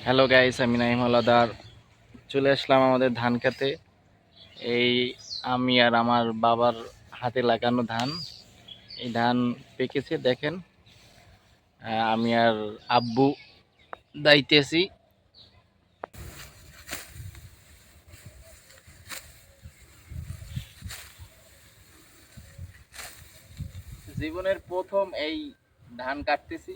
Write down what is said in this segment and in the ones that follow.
Hello guys, আমি নাইম হলাদার চলে আসলাম আমাদের ধান খেতে। এই আমি আর আমার বাবার হাতে লাগানো ধান, এই ধান পেকেছে দেখেন। আমি আর আব্বু দাইতেছি। জীবনের প্রথম এই ধান কাটতেছি।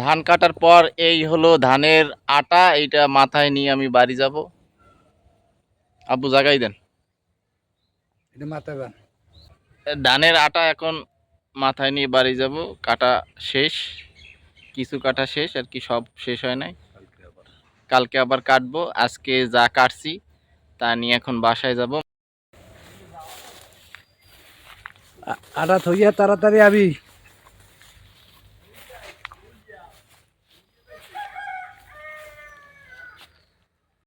ধান কাটার পর এই হলো ধানের আটা, এইটা মাথায় নিয়ে আমি বাড়ি যাব। আব্বু জাগাই দেন। এটা মাথায় বান। ধানের আটা এখন মাথায় নিয়ে বাড়ি যাব। কাটা শেষ, কিছু কাটা শেষ আর কি, সব শেষ হয় নাই। কালকে আবার কাটবো। আজকে যা কাটছি তা নিয়ে এখন বাসায় যাব। আটা থইয়া তাড়াতাড়ি আবি।